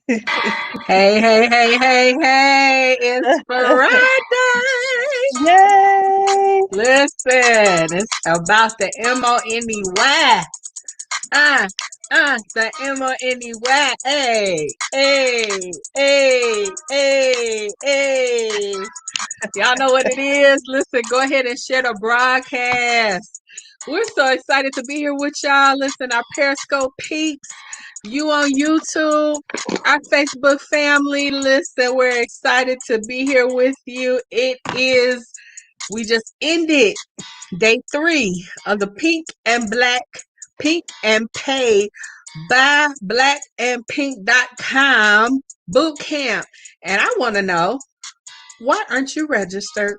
Hey, hey, hey, hey, hey, it's Friday. Yay! Listen, it's about the MONEY. Uh, the MONEY. Hey, hey, hey, hey, hey. Y'all know what it is. Listen, go ahead and share the broadcast. We're so excited to be here with y'all. Listen, our Periscope peeps, you on YouTube, our Facebook family. Listen, we're excited to be here with you. We just ended day 3 of the Pink and Pay by blackandpink.com boot camp. And I want to know, why aren't you registered?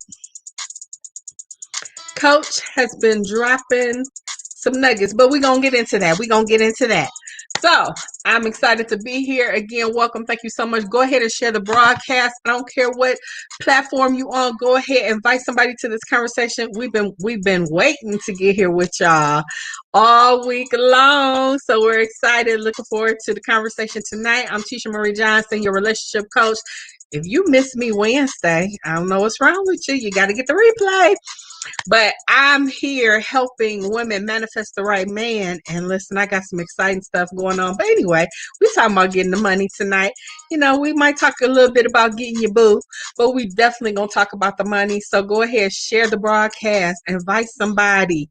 Coach has been dropping some nuggets, but we're going to get into that. We're going to get into that. So I'm excited to be here again. Welcome. Thank you so much. Go ahead and share the broadcast. I don't care what platform you on. Go ahead, invite somebody to this conversation. We've been waiting to get here with y'all all week long. So we're excited. Looking forward to the conversation tonight. I'm Tisha Marie Johnson, your relationship coach. If you missed me Wednesday, I don't know what's wrong with you. You got to get the replay. But I'm here helping women manifest the right man. And listen, I got some exciting stuff going on. But anyway, we're talking about getting the money tonight. You know, we might talk a little bit about getting your boo, but we definitely going to talk about the money. So go ahead, share the broadcast, invite somebody.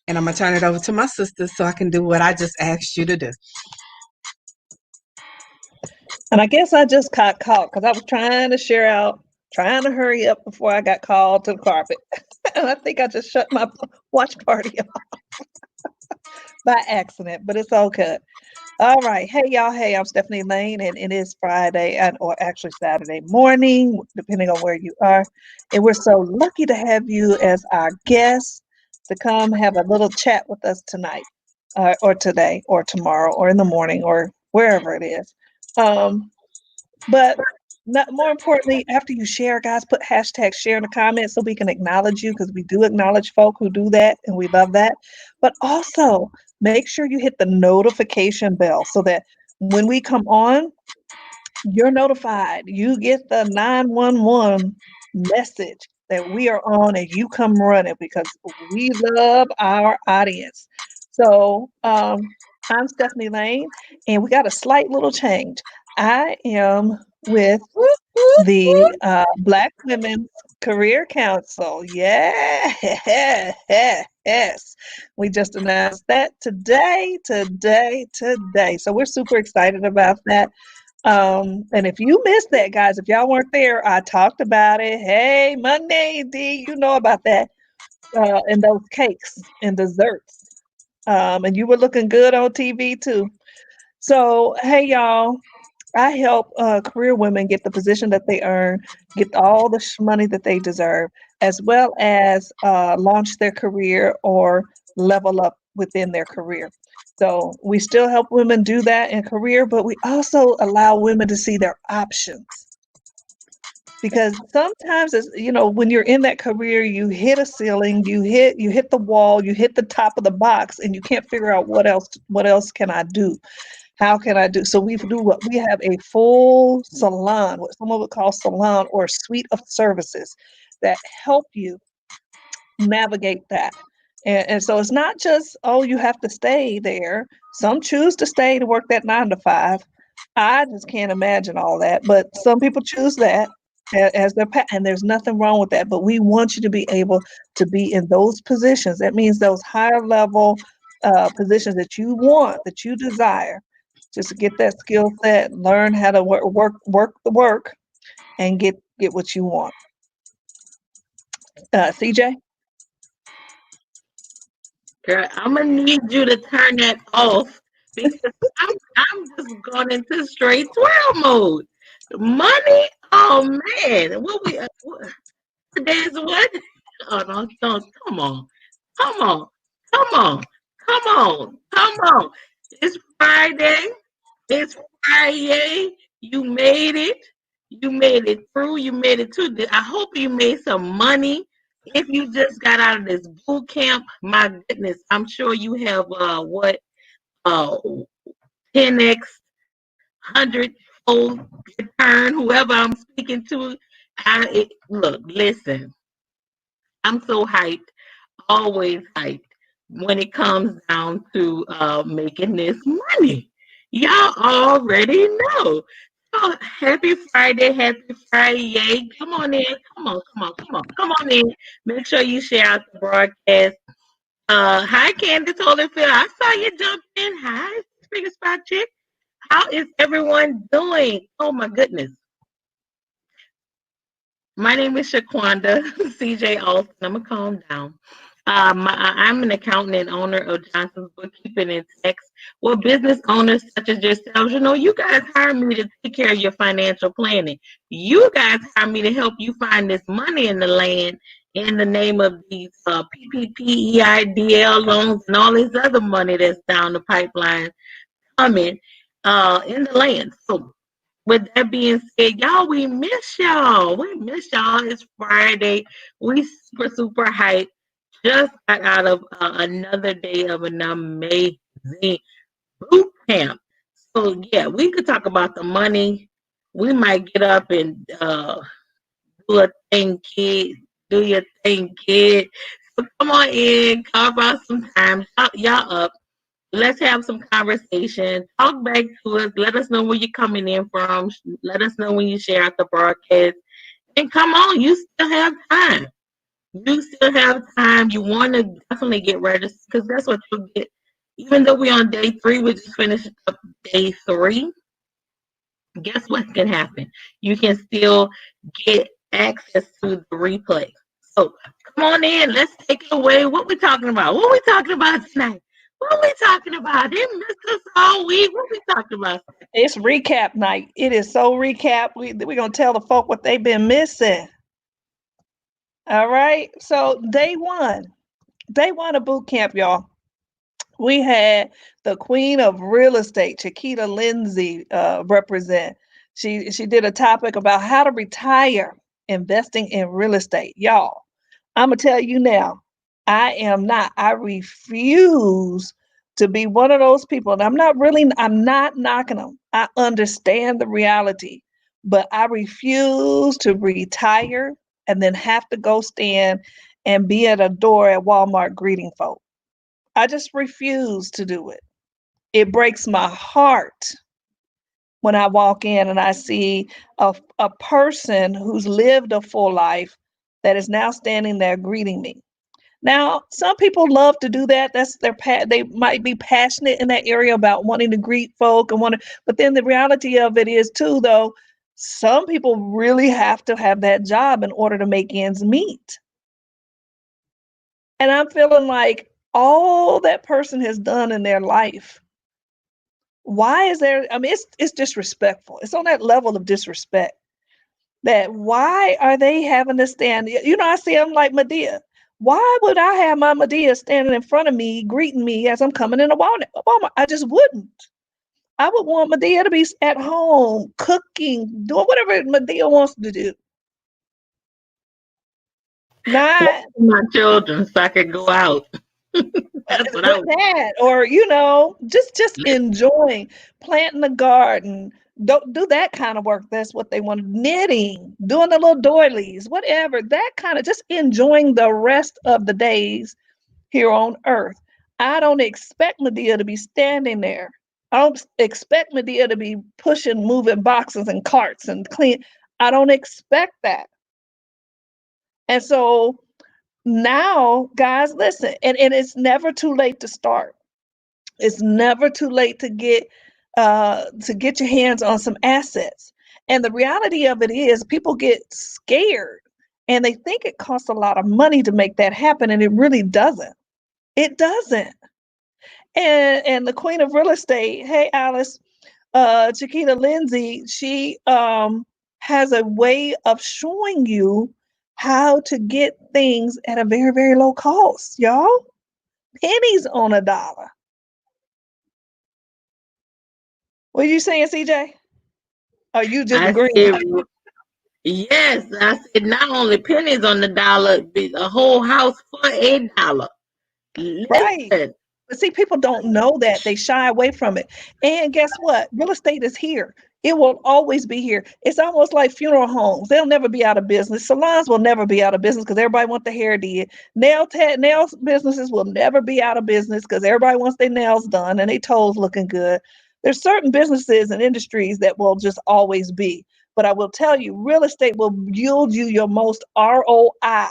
And I'm going to turn it over to my sisters so I can do what I just asked you to do. And I guess I just got caught because I was trying to share out, trying to hurry up before I got called to the carpet. And I think I just shut my watch party off by accident, but it's okay. All right. Hey, y'all. Hey, I'm Stephanie Lane, and it is Friday, or actually Saturday morning, depending on where you are. And we're so lucky to have you as our guest to come have a little chat with us tonight, or today, or tomorrow, or in the morning, or wherever it is. Um, but more importantly, after you share, guys, put hashtag share in the comments so we can acknowledge you because we do acknowledge folk who do that and we love that. But also make sure you hit the notification bell so that when we come on, you're notified. You get the 911 message that we are on and you come running because we love our audience. So I'm Stephanie Lane, and we got a slight little change. I am with the Black Women's Career Council. Yes. We just announced that today. So we're super excited about that. And if you missed that, guys, if y'all weren't there, I talked about it. Hey, Monday, D, you know about that. And those cakes and desserts. And you were looking good on TV too. So, hey, y'all, I help career women get the position that they earn, get all the money that they deserve, as well as launch their career or level up within their career. So we still help women do that in career, but we also allow women to see their options. Because sometimes it's, when you're in that career, you hit a ceiling, you hit the wall, you hit the top of the box, and you can't figure out what else can I do? How can I do? So we have a full salon, what someone would call salon or suite of services that help you navigate that. And so it's not just, oh, you have to stay there. Some choose to stay to work that 9 to 5. I just can't imagine all that, but some people choose that as their path, and there's nothing wrong with that. But we want you to be able to be in those positions. That means those higher level positions that you want, that you desire, just to get that skill set, learn how to work the work, and get what you want. CJ. Girl, I'm gonna need you to turn that off because I'm just going into straight twirl mode. Money, oh man, today's what? Oh no, no, come on, come on, come on, come on. It's Friday. It's Friday. You made it. You made it through. You made it to. I hope you made some money. If you just got out of this boot camp, my goodness, I'm sure you have 10x 100-fold return, whoever I'm speaking to. Look, listen, I'm so hyped, always hyped when it comes down to making this money. Y'all already know. So happy Friday, yay. Come on in. Come on in. Make sure you share out the broadcast. Hi Candace Holyfield. I saw you jump in. Hi, Speaker Spot Chick. How is everyone doing? Oh my goodness. My name is Shaquanda CJ Alston. I'm gonna calm down. I'm an accountant and owner of Johnson's Bookkeeping and Tax. Well, business owners such as yourselves, you guys hire me to take care of your financial planning. You guys hire me to help you find this money in the land in the name of these PPP, EIDL loans, and all this other money that's down the pipeline coming in the land. So with that being said, y'all, we miss y'all. It's Friday. We super hyped. Just got out of another day of an amazing boot camp. So yeah, we could talk about the money. We might get up and do a thing, kid. Do your thing, kid. So come on in, carve out some time. Y'all up. Let's have some conversation. Talk back to us. Let us know where you're coming in from. Let us know when you share out the broadcast. And come on, you still have time. You still have time. You want to definitely get registered because that's what you'll get. Even though we're on day 3, we just finished up day 3. Guess what can happen? You can still get access to the replay. So come on in. Let's take it away. What we talking about? What we talking about tonight? What we talking about? They missed us all week. What we talking about? It's recap night. It is so recap. We're going to tell the folk what they've been missing. All right. So day one of boot camp, y'all. We had the queen of real estate, Chiquita Lindsay, represent. She did a topic about how to retire investing in real estate. Y'all, I'm going to tell you now, I refuse to be one of those people. And I'm not knocking them. I understand the reality, but I refuse to retire and then have to go stand and be at a door at Walmart greeting folk. I just refuse to do it. It breaks my heart when I walk in and I see a person who's lived a full life that is now standing there greeting me. Now, some people love to do that. That's they might be passionate in that area about wanting to greet folk but then the reality of it is too, though, some people really have to have that job in order to make ends meet. And I'm feeling like all that person has done in their life, why is there, it's disrespectful. It's on that level of disrespect that why are they having to stand? I see them like Medea. Why would I have my Medea standing in front of me, greeting me as I'm coming into Walmart? I just wouldn't. I would want Medea to be at home, cooking, doing whatever Medea wants to do. Not my children so I could go out. That's what I would. That, or just enjoying planting the garden. Don't do that kind of work. That's what they want. Knitting, doing the little doilies, whatever. That kind of just enjoying the rest of the days here on earth. I don't expect Medea to be standing there. I don't expect Medea to be pushing, moving boxes and carts and clean. I don't expect that. And so now, guys, listen, and it's never too late to start. It's never too late to get your hands on some assets. And the reality of it is people get scared and they think it costs a lot of money to make that happen, and it really doesn't. It doesn't. And the queen of real estate, hey Alice, Chiquita Lindsay, she has a way of showing you how to get things at a very, very low cost, y'all. Pennies on a dollar. What are you saying, CJ? Are you just agreeing? Yes, I said not only pennies on the dollar, a whole house for $1. Right. Listen, But see, people don't know that. They shy away from it. And guess what? Real estate is here. It will always be here. It's almost like funeral homes. They'll never be out of business. Salons will never be out of business because everybody wants their hair did. Nails businesses will never be out of business because everybody wants their nails done and their toes looking good. There's certain businesses and industries that will just always be. But I will tell you, real estate will yield you your most ROI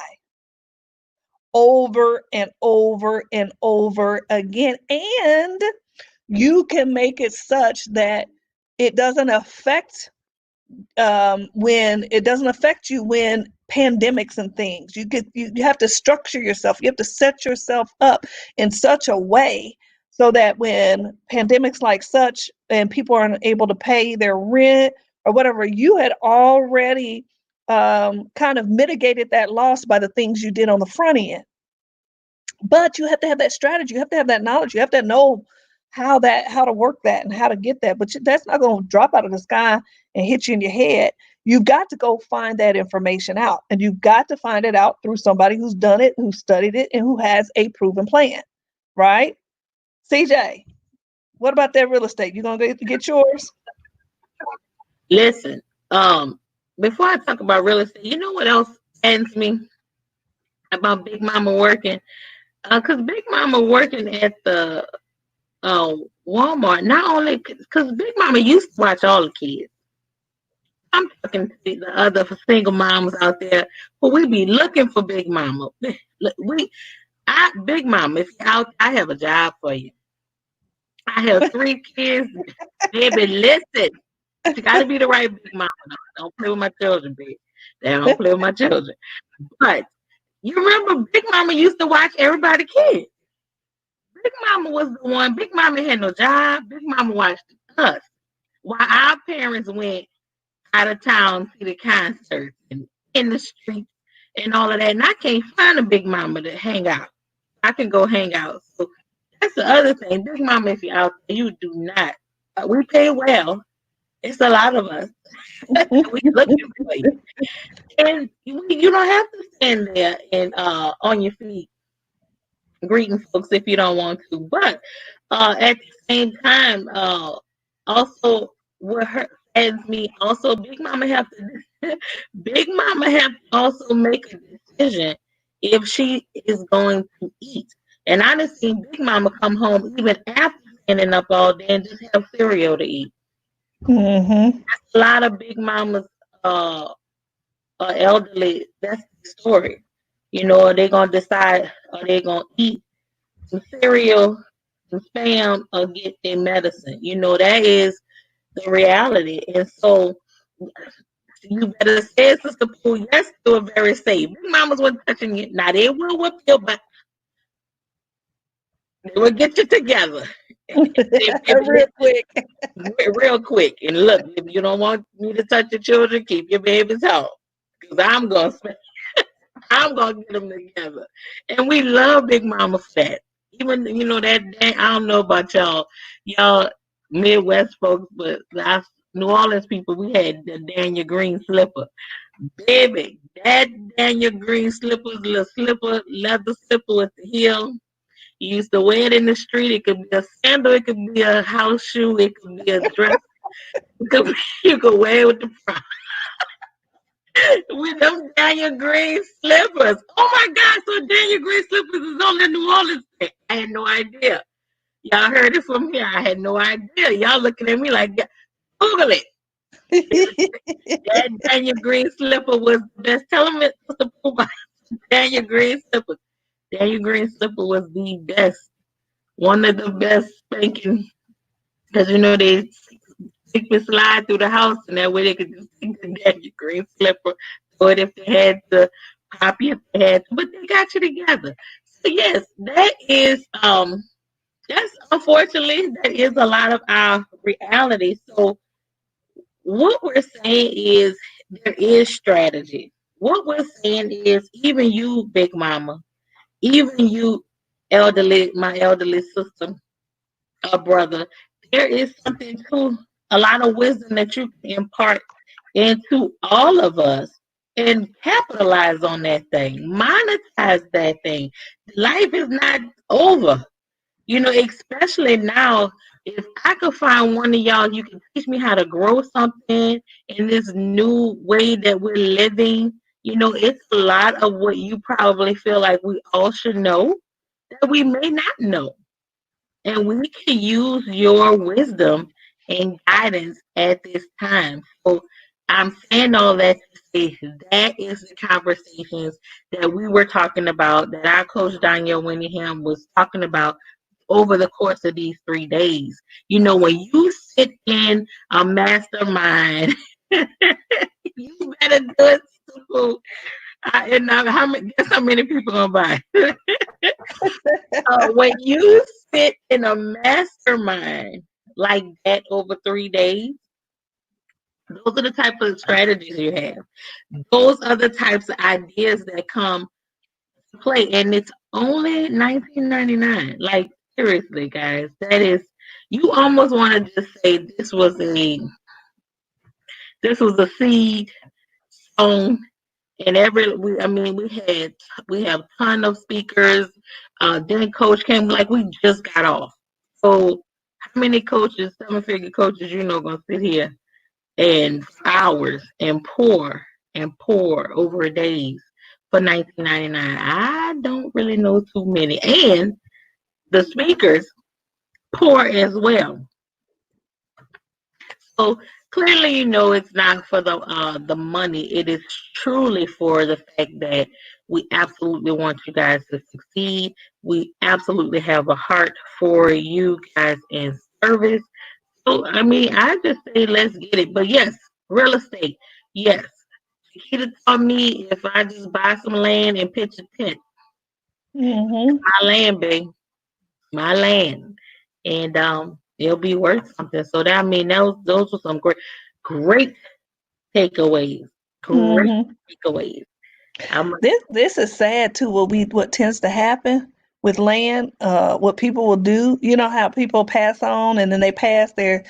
over and over and over again. And you can make it such that it doesn't affect when it doesn't affect you when pandemics and things. You have to structure yourself. You have to set yourself up in such a way so that when pandemics like such and people aren't able to pay their rent or whatever, you had already kind of mitigated that loss by the things you did on the front end. But you have to have that strategy. You have to have that knowledge. You have to know how to work that and how to get that. But that's not going to drop out of the sky and hit you in your head. You've got to go find that information out. And you've got to find it out through somebody who's done it, who studied it, and who has a proven plan. Right? CJ, what about that real estate? You going to get yours? Listen, before I talk about real estate, you know what else ends me about Big Mama working? Because Big Mama working at the Walmart, not only because Big Mama used to watch all the kids. I'm talking to the other single moms out there who we be looking for Big Mama. Big Mama, if you're out, I have a job for you. I have 3 kids. Baby, listen. You got to be the right Big Mama. Don't play with my children, baby. Don't play with my children. But you remember Big Mama used to watch everybody kids. Big Mama was the one. Big Mama had no job. Big Mama watched us. While our parents went out of town to the concerts and in the streets and all of that. And I can't find a Big Mama to hang out. I can go hang out. So that's the other thing. Big Mama, if you're out there, you do not. We pay well. It's a lot of us. We looking for you. And you don't have to stand there and on your feet greeting folks if you don't want to. But at the same time, also what hurts me, also Big Mama have to also make a decision if she is going to eat. And I done seen Big Mama come home even after standing up all day and just have cereal to eat. Mm-hmm. A lot of Big Mamas are elderly. That's the story. You know, are they gonna decide? Are they gonna eat some cereal, some Spam, or get their medicine? You know, that is the reality. And so you better say, Sister Pooh, yes, you are very safe. Big Mamas weren't touching you. Now they will whip your butt. They will get you together. Real quick. Real quick. And look, if you don't want me to touch your children, keep your babies home. Because I'm going to get them together. And we love Big Mama for that. Even, you know, that I don't know about y'all Midwest folks, but us New Orleans people, we had the Daniel Green slipper. Baby, that Daniel Green slipper, leather slipper with the heel. You used to wear it in the street. It could be a sandal. It could be a house shoe. It could be a dress. You could wear it with the front. With them Daniel Green slippers. Oh my God! So Daniel Green slippers is on the New Orleans thing. I had no idea. Y'all heard it from here. I had no idea. Y'all looking at me like, Google it. That Daniel Green slipper was the best. Tell them it's the Daniel Green slipper. Daniel Green slipper was the best. One of the best spanking. Because, you know, they could slide through the house and that way they could just take the Daniel Green slipper. Or if they had to pop you if they had to. But they got you together. So, yes, that is, that's unfortunately, that is a lot of our reality. So, what we're saying is there is strategy. What we're saying is even you, Big Mama, even you, my elderly sister or brother, there is something to a lot of wisdom that you can impart into all of us and capitalize on that thing, monetize that thing. Life is not over. Especially now, if I could find one of y'all, you can teach me how to grow something in this new way that we're living. It's a lot of what you probably feel like we all should know that we may not know. And we can use your wisdom and guidance at this time. So I'm saying all that to say that is the conversations that we were talking about, that our coach Danielle Winningham was talking about over the course of these 3 days. When you sit in a mastermind, you better do it simple. And now, guess how many people gonna buy? When you sit in a mastermind like that over 3 days, those are the type of strategies you have. Those are the types of ideas that come to play, and it's only $19.99. Like, seriously, guys, that is. You almost want to just say this was a seed sown. And we have a ton of speakers. Then coach came like we just got off. So how many coaches, 7-figure coaches, gonna sit here and hours and pour over days for $19.99? I don't really know too many. And the speakers pour as well. So clearly, it's not for the money. It is truly for the fact that we absolutely want you guys to succeed. We absolutely have a heart for you guys in service. So I just say let's get it. But yes, real estate. Yes. Chiquita told me if I just buy some land and pitch a tent, my land, babe, my land, and it'll be worth something. So those were some great takeaways. Great takeaways. This is sad too. What tends to happen with land, what people will do. You know how people pass on and then they pass their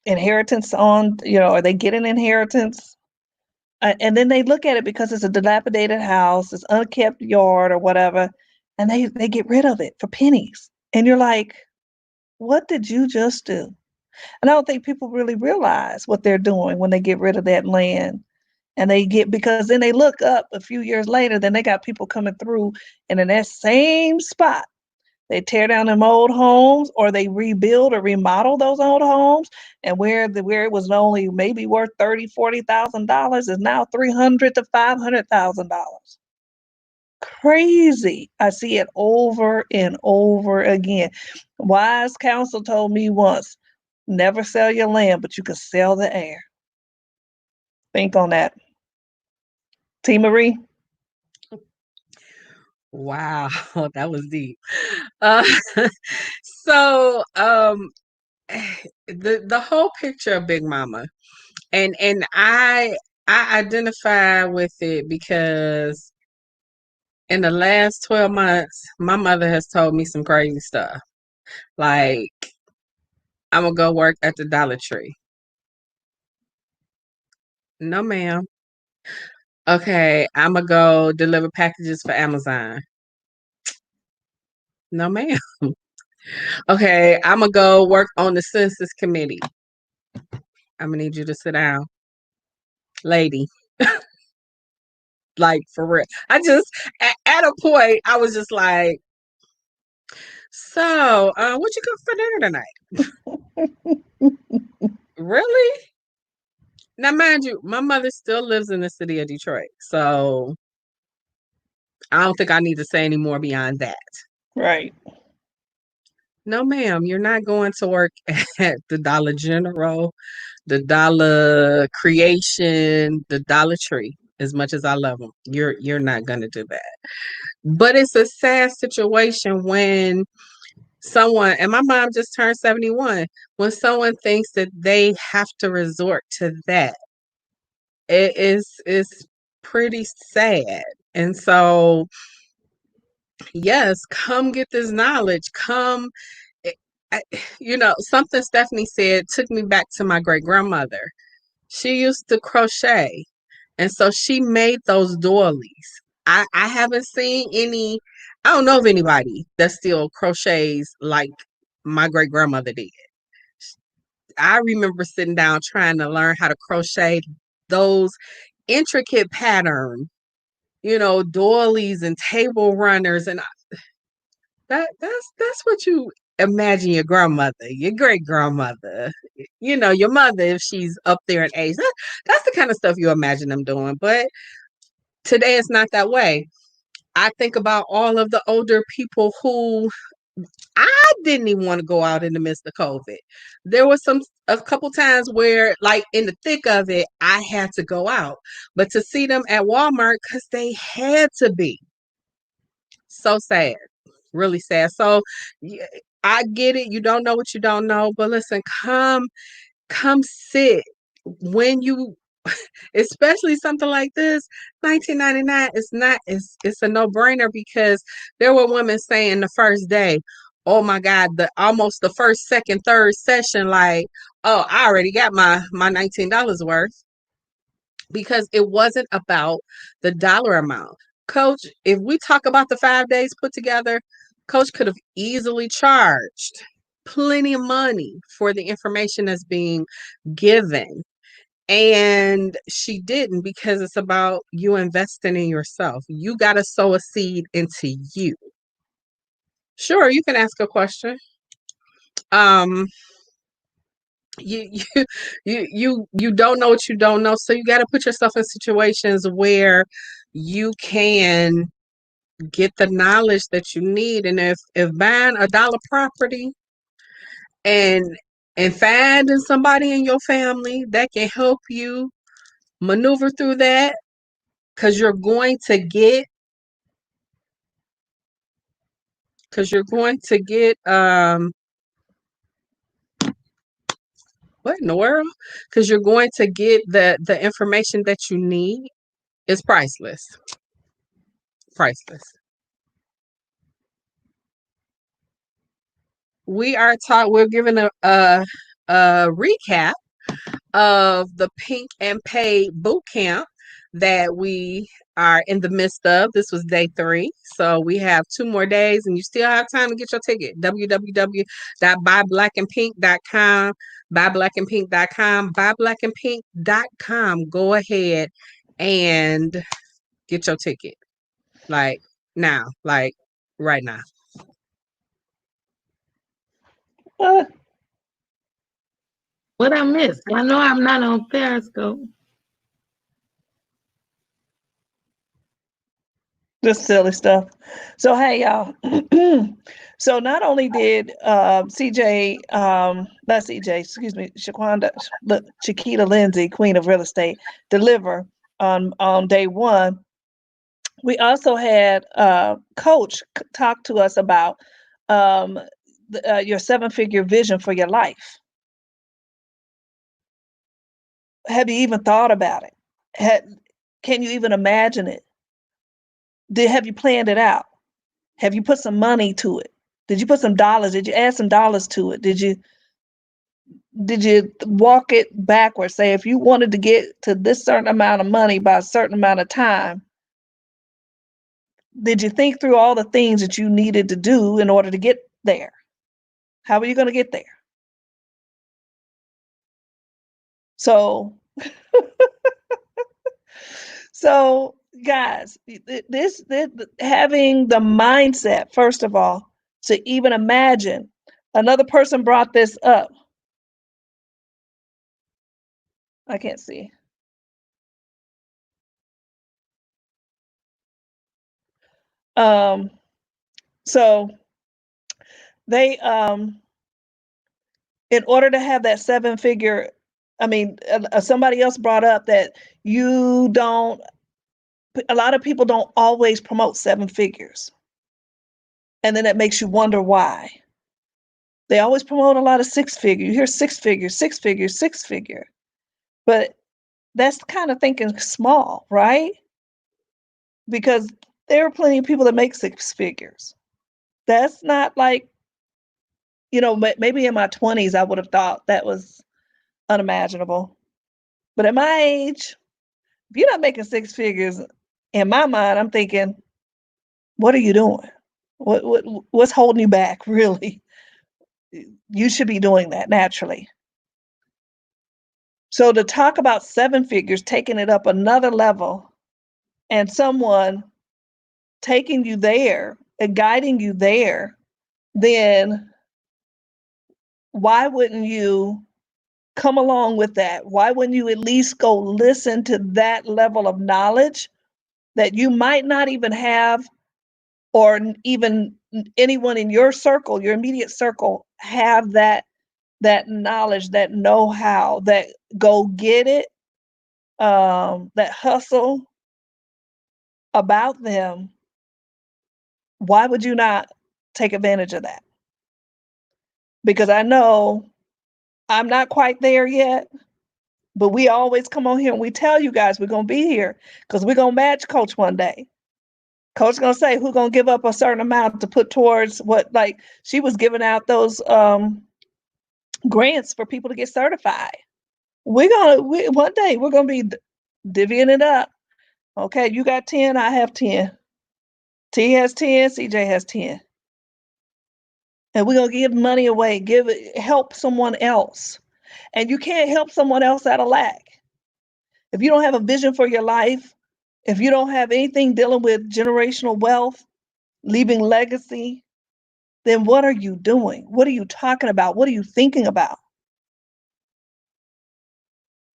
inheritance on. Or they get an inheritance, and then they look at it because it's a dilapidated house, it's unkept yard or whatever, and they get rid of it for pennies. And you're like, what did you just do? And I don't think people really realize what they're doing when they get rid of that land. And because then they look up a few years later, then they got people coming through, and in that same spot, they tear down them old homes, or they rebuild or remodel those old homes, and where it was only maybe worth $30,000-$40,000 is now $300,000 to $500,000. Crazy. I see it over and over again. Wise counsel told me once, never sell your land, but you can sell the air. Think on that. T. Marie? Wow, that was deep. Uh, so the whole picture of Big Mama, and I identify with it because in the last 12 months, my mother has told me some crazy stuff. Like, I'm gonna go work at the Dollar Tree. No, ma'am. Okay, I'm gonna go deliver packages for Amazon. No, ma'am. Okay, I'm gonna go work on the census committee. I'm gonna need you to sit down, lady. Like, for real. At a point, I was just like, so, what you cook for dinner tonight? Really? Now, mind you, my mother still lives in the city of Detroit, so I don't think I need to say any more beyond that. Right. No, ma'am, you're not going to work at the Dollar General, the Dollar Creation, the Dollar Tree. As much as I love them, you're not gonna do that. But it's a sad situation when someone, and my mom just turned 71, when someone thinks that they have to resort to that. It's pretty sad. And so, yes, come get this knowledge. Come, something Stephanie said took me back to my great grandmother. She used to crochet, and so she made those doilies. I haven't seen any I don't know of anybody that still crochets like my great grandmother did. I remember sitting down trying to learn how to crochet those intricate patterns, doilies and table runners, and that's what you imagine your grandmother, your great grandmother, your mother if she's up there in age. That's the kind of stuff you imagine them doing. But today it's not that way. I think about all of the older people who I didn't even want to go out in the midst of COVID. There was a couple times where, like in the thick of it, I had to go out, but to see them at Walmart because they had to be. So sad, really sad. So I get it. You don't know what you don't know, but listen, come sit when you especially something like this. 1999 it's a no-brainer because there were women saying the first day, oh my god, the first, second, third session, like, oh, I already got my $19 worth, because it wasn't about the dollar amount. Coach, if we talk about the 5 days put together, Coach could have easily charged plenty of money for the information that's being given. And she didn't, because it's about you investing in yourself. You got to sow a seed into you. Sure, you can ask a question. Um, you you don't know what you don't know, so you got to put yourself in situations where you can get the knowledge that you need. And if buying a dollar property and finding somebody in your family that can help you maneuver through that, because you're going to get what in the world? Because you're going to get the information that you need. Is priceless. Priceless. We're given a recap of the Pink and Pay boot camp that we are in the midst of. This was day 3. So we have 2 more days and you still have time to get your ticket. www.buyblackandpink.com, buyblackandpink.com, buyblackandpink.com. Go ahead and get your ticket. Like now, like right now. What I missed? I know I'm not on Periscope. Just silly stuff. So hey y'all. So not only did CJ, not CJ, excuse me, Chiquita Lindsay, Queen of Real Estate, deliver on day 1. We also had Coach talk to us about your 7-figure vision for your life. Have you even thought about it? Can you even imagine it? Have you planned it out? Have you put some money to it? Did you put some dollars? Did you add some dollars to it? Did you walk it backwards? Say, if you wanted to get to this certain amount of money by a certain amount of time, did you think through all the things that you needed to do in order to get there? How are you going to get there? So, so guys, this having the mindset, first of all, to even imagine. Another person brought this up. I can't see. So they in order to have that 7-figure, somebody else brought up that a lot of people don't always promote 7 figures. And then it makes you wonder why. They always promote a lot of 6 figure. You hear 6 figure, 6 figure, 6 figure. But that's kind of thinking small, right? Because there are plenty of people that make 6 figures. That's not like, maybe in my 20s, I would have thought that was unimaginable. But at my age, if you're not making 6 figures, in my mind, I'm thinking, what are you doing? What's holding you back, really? You should be doing that naturally. So to talk about seven figures, taking it up another level, and someone taking you there and guiding you there, then why wouldn't you come along with that? Why wouldn't you at least go listen to that level of knowledge that you might not even have, or even anyone in your circle, your immediate circle, have that knowledge, that know-how, that go get it, that hustle about them? Why would you not take advantage of that? Because I know I'm not quite there yet, but we always come on here and we tell you guys we're going to be here because we're going to match Coach one day. Coach going to say who's going to give up a certain amount to put towards what, like she was giving out those grants for people to get certified. One day we're going to be divvying it up. Okay, you got 10, I have 10. T has 10, CJ has 10. And we're going to give money away, help someone else. And you can't help someone else out of lack. If you don't have a vision for your life, if you don't have anything dealing with generational wealth, leaving legacy, then what are you doing? What are you talking about? What are you thinking about?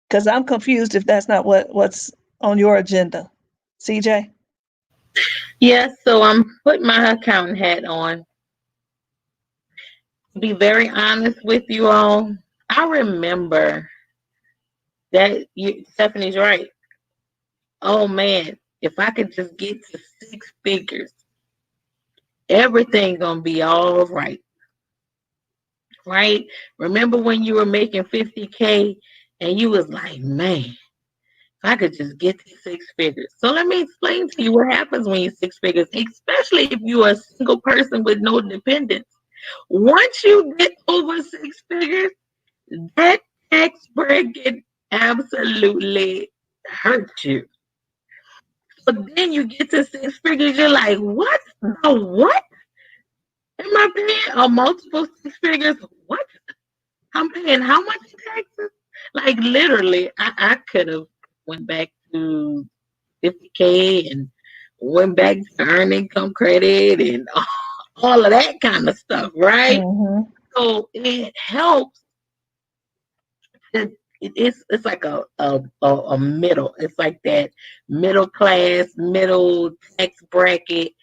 Because I'm confused if that's not what's on your agenda. CJ? Yes, so I'm putting my accountant hat on. To be very honest with you all, I remember that Stephanie's right. Oh man, if I could just get to 6 figures, everything gonna be all right. Right? Remember when you were making 50K and you was like, man, if I could just get to 6 figures. So let me explain to you what happens when you're 6 figures, especially if you're a single person with no dependents. Once you get over 6 figures, that tax bracket absolutely hurts you. But then you get to 6 figures, you're like, what? The what? Am I paying a multiple 6 figures? What? I'm paying how much in taxes? Like literally, I could have went back to 50K and went back to earned income credit and all of that kind of stuff, right? Mm-hmm. So it helps. It's like a middle. It's like that middle class, middle tax bracket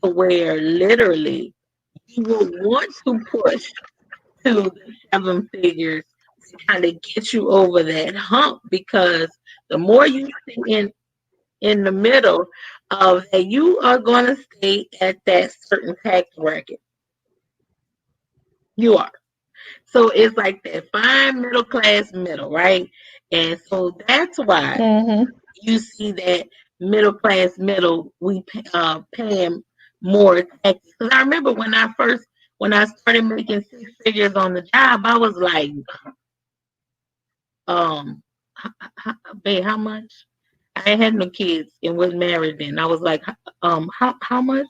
to where literally you will want to push to the 7 figures to kind of get you over that hump, because the more you stay in the middle of that, you are going to stay at that certain tax bracket. You are. So it's like that fine middle class middle, right? And so that's why Mm-hmm. you see that middle class middle, we paying more taxes. Because I remember when I started making 6 figures on the job, I was like, babe, how much? I ain't had no kids and was married then. I was like, how much?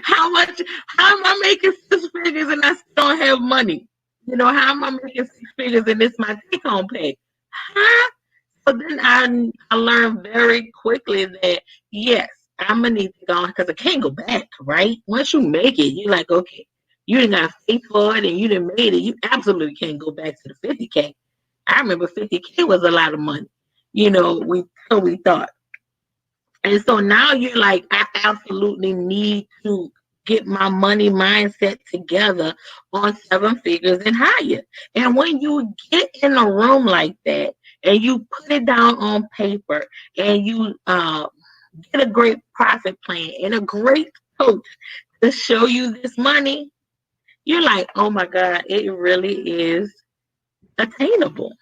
How much? How am I making 6 figures and I still don't have money? You know, how am I making 6 figures and it's my take home pay? Huh? So then I learned very quickly that yes, I'm gonna need to go because I can't go back, right? Once you make it, you're like, okay, you didn't got faith for it and you didn't made it. You absolutely can't go back to the 50K. I remember 50K was a lot of money. You know, we thought. And so now you're like, I absolutely need to get my money mindset together on 7 figures and higher. And when you get in a room like that and you put it down on paper and you get a great profit plan and a great coach to show you this money, you're like, oh my God, it really is attainable.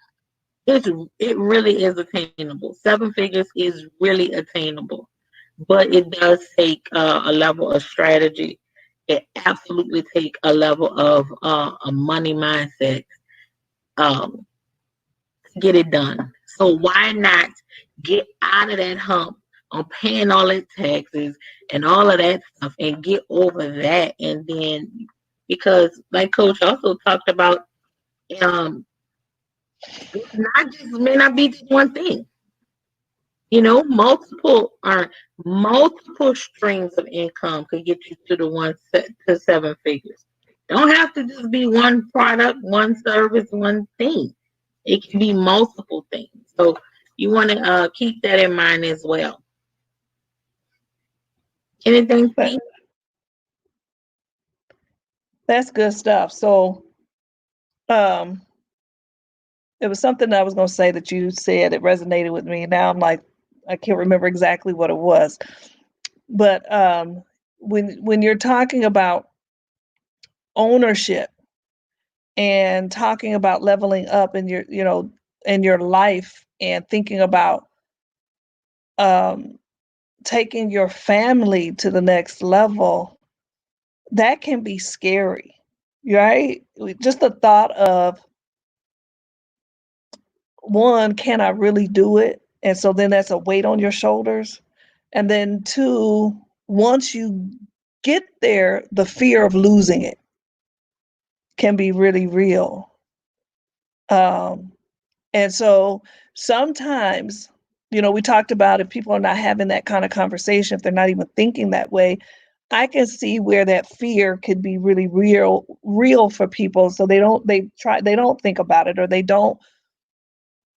It really is attainable. 7 figures is really attainable, but it does take a level of strategy. It absolutely take a level of a money mindset um, to get it done. So why not get out of that hump on paying all that taxes and all of that stuff and get over that. And then, because like Coach also talked about, it's not just, may not be just one thing. You know, multiple streams of income could get you to the to 7 figures. Don't have to just be one product, one service, one thing. It can be multiple things. So you want to keep that in mind as well. Anything, Pete? That's good stuff. So, it was something I was going to say that you said, it resonated with me. Now I'm like, I can't remember exactly what it was. But when you're talking about ownership and talking about leveling up in your, in your life, and thinking about taking your family to the next level, that can be scary, right? Just the thought of, one, can I really do it? And so then that's a weight on your shoulders. And then two, once you get there, the fear of losing it can be really real. And so sometimes, we talked about, if people are not having that kind of conversation, if they're not even thinking that way, I can see where that fear could be really real for people. So they don't think about it, or they don't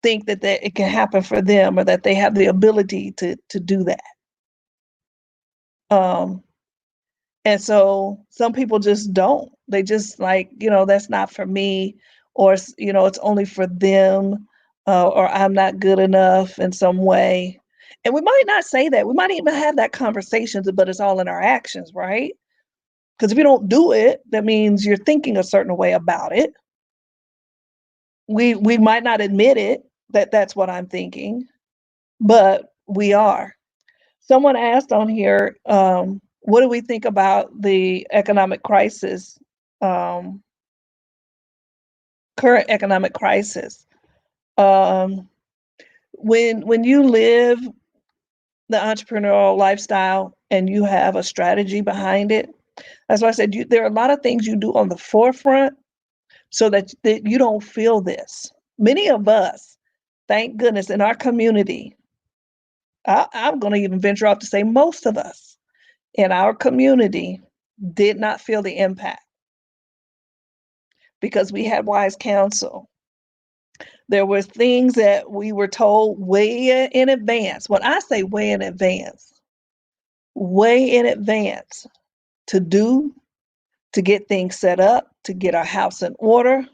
think that it can happen for them, or that they have the ability to do that. And so some people just don't. They just like, that's not for me, or it's only for them, or I'm not good enough in some way. And we might not say that. We might even have that conversation, but it's all in our actions, right? Because if you don't do it, that means you're thinking a certain way about it. We might not admit it, that that's what I'm thinking, but we are. Someone asked on here, what do we think about the economic crisis, current economic crisis? When you live the entrepreneurial lifestyle and you have a strategy behind it, that's why I said there are a lot of things you do on the forefront so that you don't feel this. Many of us, thank goodness, in our community, I'm going to even venture off to say most of us in our community did not feel the impact because we had wise counsel. There were things that we were told way in advance. When I say way in advance to do, to get things set up, to get our house in order.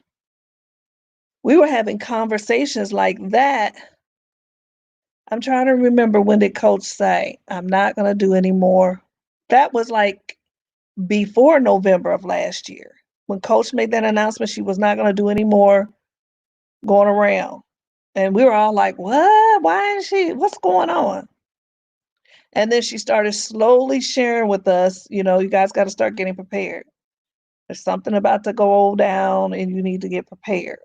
We were having conversations like that. I'm trying to remember, when did Coach say, I'm not going to do any more? That was like before November of last year. When Coach made that announcement, she was not going to do any more going around. And we were all like, what? Why is she? What's going on? And then she started slowly sharing with us, you guys got to start getting prepared. There's something about to go down and you need to get prepared.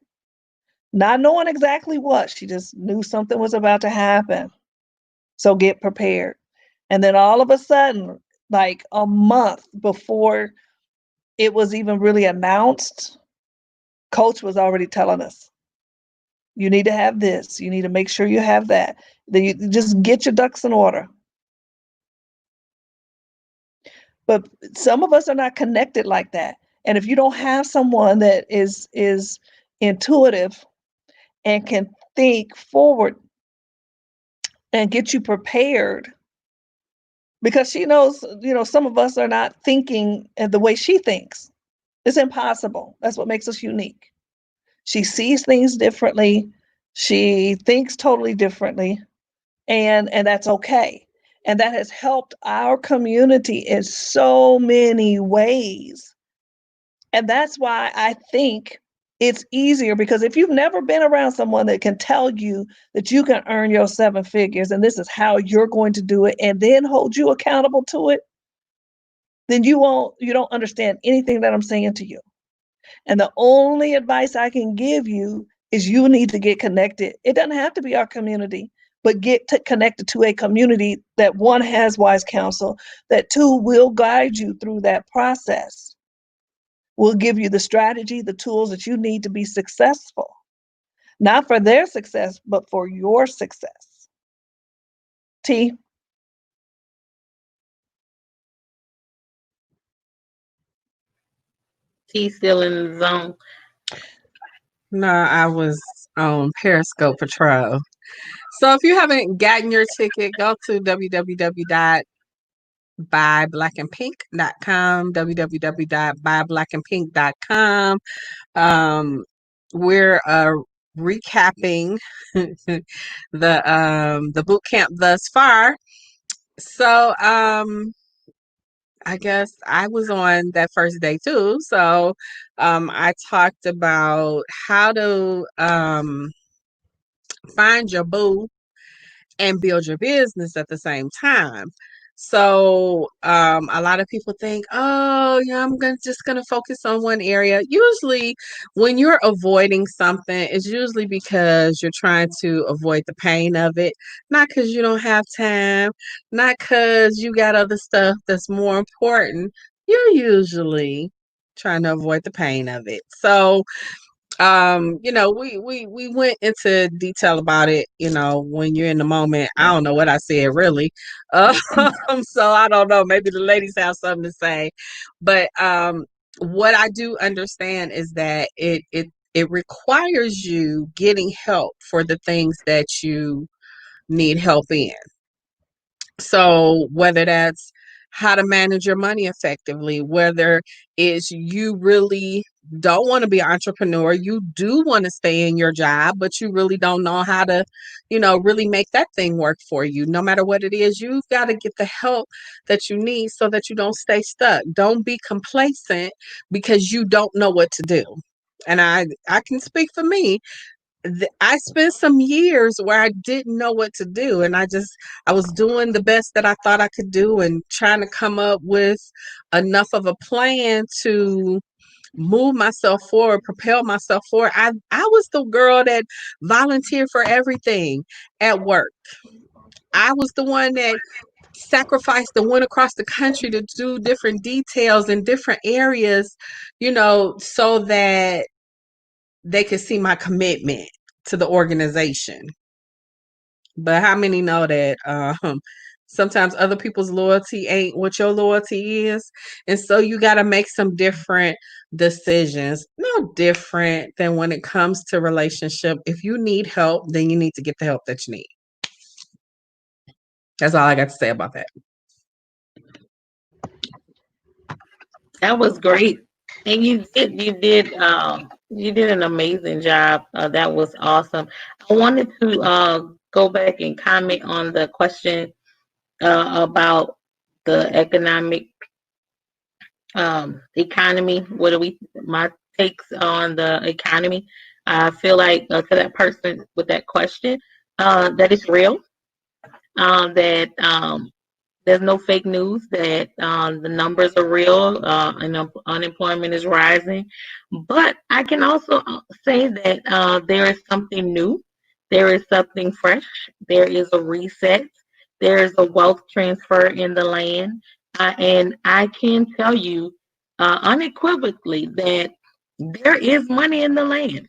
Not knowing exactly what, she just knew something was about to happen. So get prepared. And then all of a sudden, like a month before it was even really announced, Coach was already telling us, you need to have this, you need to make sure you have that. Then you just get your ducks in order. But some of us are not connected like that. And if you don't have someone that is intuitive and can think forward and get you prepared, because she knows, some of us are not thinking the way she thinks. It's impossible. That's what makes us unique. She sees things differently. She thinks totally differently, and that's okay. And that has helped our community in so many ways. And that's why I think it's easier, because if you've never been around someone that can tell you that you can earn your 7 figures and this is how you're going to do it, and then hold you accountable to it, then you don't understand anything that I'm saying to you. And the only advice I can give you is you need to get connected. It doesn't have to be our community, but get connected to a community that, one, has wise counsel, that, two, will guide you through that process, will give you the strategy, the tools that you need to be successful, not for their success, but for your success. T. T still in the zone. No, I was on Periscope Patrol. So if you haven't gotten your ticket, go to www.buyblackandpink.com, www.buyblackandpink.com. We're recapping the boot camp thus far. So I guess I was on that first day too. So I talked about how to find your boo and build your business at the same time. So a lot of people think, oh, yeah, just gonna focus on one area. Usually, when you're avoiding something, it's usually because you're trying to avoid the pain of it, not because you don't have time, not because you got other stuff that's more important. You're usually trying to avoid the pain of it. So we went into detail about it. When you're in the moment, I don't know what I said really. So I don't know, maybe the ladies have something to say, but what I do understand is that it requires you getting help for the things that you need help in. So whether that's how to manage your money effectively, whether it's you really don't want to be an entrepreneur, you do want to stay in your job, but you really don't know how to, really make that thing work for you. No matter what it is, you've got to get the help that you need so that you don't stay stuck. Don't be complacent because you don't know what to do. And I can speak for me. I spent some years where I didn't know what to do, and I was doing the best that I thought I could do and trying to come up with enough of a plan to move myself forward, propel myself forward. I was the girl that volunteered for everything at work. I was the one that sacrificed and went across the country to do different details in different areas, so that they could see my commitment to the organization. But how many know that sometimes other people's loyalty ain't what your loyalty is? And so you got to make some different decisions. No different than when it comes to relationship. If you need help, then you need to get the help that you need. That's all I got to say about that. That was great. And you did an amazing job. That was awesome. I wanted to go back and comment on the question about the economy. My takes on the economy? I feel like to that person with that question, that it's real. That there's no fake news, that the numbers are real, and unemployment is rising. But I can also say that there is something new. There is something fresh. There is a reset. There is a wealth transfer in the land. And I can tell you unequivocally that there is money in the land.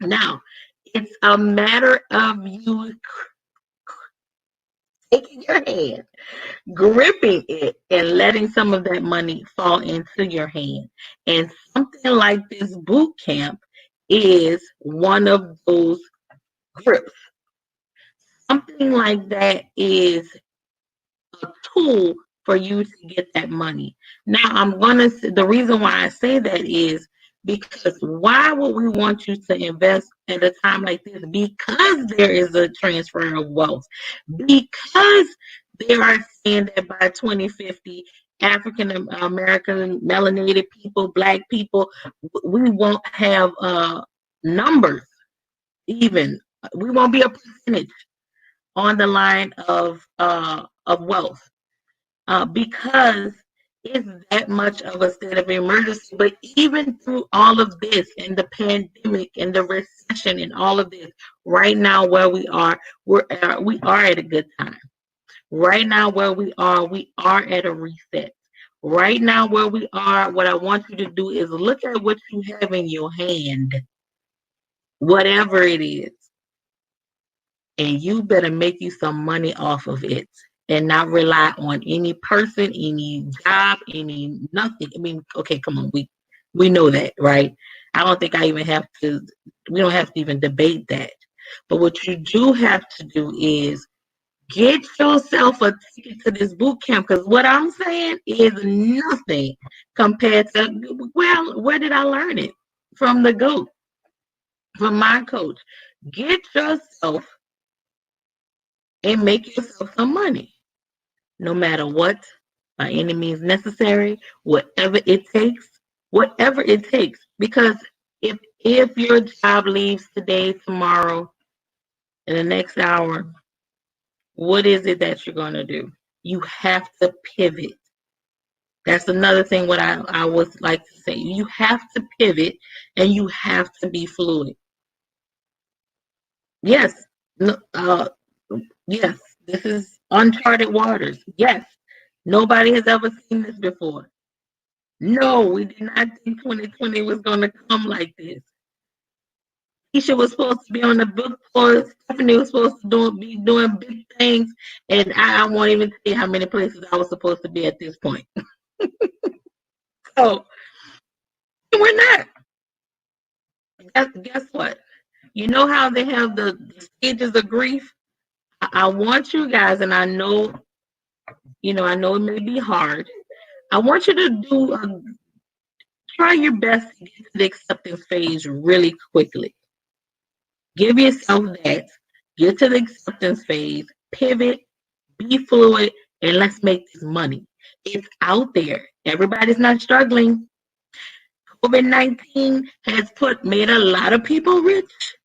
Now, it's a matter of you taking your hand, gripping it, and letting some of that money fall into your hand. And something like this boot camp is one of those grips. Something like that is a tool for you to get that money. Now, the reason why I say that is because why would we want you to invest at a time like this? Because there is a transfer of wealth. Because they are saying that by 2050, African American, melanated people, Black people, we won't have numbers even. We won't be a percentage on the line of wealth. Because it's that much of a state of emergency. But even through all of this and the pandemic and the recession and all of this, Right now, where we are, we are at a good time. Right now, where we are at a reset. Right now, where we are, what I want you to do is look at what you have in your hand, whatever it is, and you better make you some money off of it and not rely on any person, any job, any nothing. I mean, okay, come on, we know that, right? I don't think I even have to. We don't have to even debate that. But what you do have to do is get yourself a ticket to this boot camp, because what I'm saying is nothing compared to, well, where did I learn it? From the GOAT, from my coach. Get yourself and make yourself some money, no matter what, by any means necessary, whatever it takes. Because if your job leaves today, tomorrow, in the next hour, what is it that you're going to do? You have to pivot. That's another thing what I would like to say. You have to pivot and you have to be fluid. Yes. Yes. This is uncharted waters. Yes. Nobody has ever seen this before. No, we did not think 2020 was going to come like this. Keisha was supposed to be on the book tour. Stephanie was supposed to be doing big things. And I won't even tell you how many places I was supposed to be at this point. So, we're not. Guess what? You know how they have the stages of grief? I want you guys, and I know it may be hard. I want you to try your best to get to the acceptance phase really quickly. Give yourself that. Get to the acceptance phase, pivot, be fluid, and let's make this money. It's out there. Everybody's not struggling. COVID-19 has made a lot of people rich,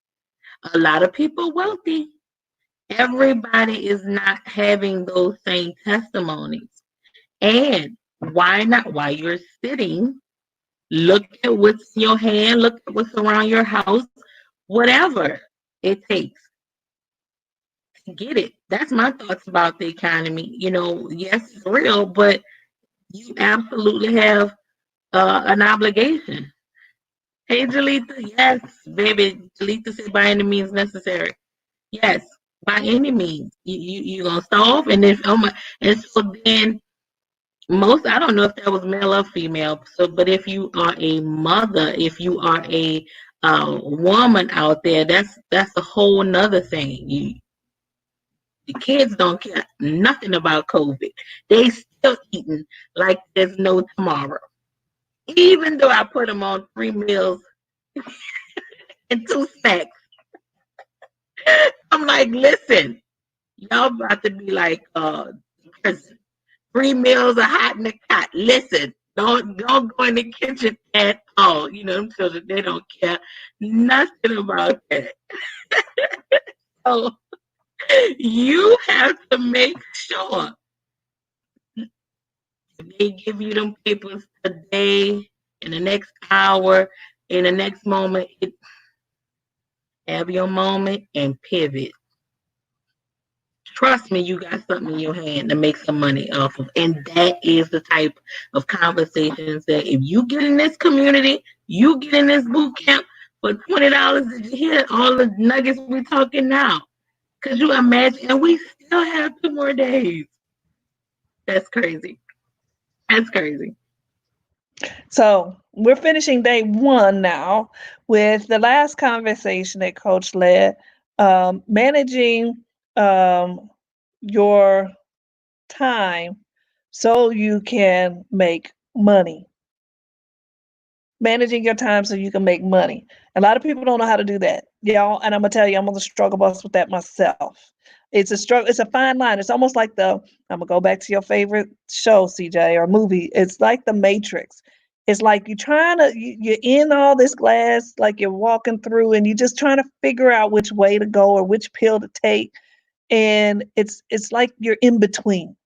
a lot of people wealthy. Everybody is not having those same testimonies. And why not? While you're sitting, look at what's in your hand, look at what's around your house, whatever it takes to get it. That's my thoughts about the economy. Yes, it's real, but you absolutely have an obligation. Hey, Jalita, yes, baby. Jalita said by any means necessary. Yes, by any means. You gonna starve, and then and so then I don't know if that was male or female. So, but if you are a mother, if you are a woman out there, that's a whole nother thing. The kids don't care nothing about COVID. They still eating like there's no tomorrow. Even though I put them on 3 meals and 2 snacks. I'm like, listen, y'all about to be like prison. 3 meals, a hot and a cot. Listen, don't go in the kitchen at all. Them children, they don't care nothing about that. So you have to make sure they give you them papers today, in the next hour, in the next moment. Have your moment and pivot. Trust me, you got something in your hand to make some money off of. And that is the type of conversations that if you get in this community, you get in this boot camp for $20, did you hear all the nuggets we're talking now? Could you imagine? And we still have 2 more days. That's crazy. That's crazy. So we're finishing day 1 now with the last conversation that Coach led, managing your time so you can make money. Managing your time so you can make money. A lot of people don't know how to do that, y'all. And I'm gonna tell you, I'm on the struggle bus with that myself. It's a struggle. It's a fine line. It's almost like I'm gonna go back to your favorite show, CJ, or movie. It's like the Matrix. It's like you're in all this glass, like you're walking through, and you're just trying to figure out which way to go or which pill to take. And it's like you're in between.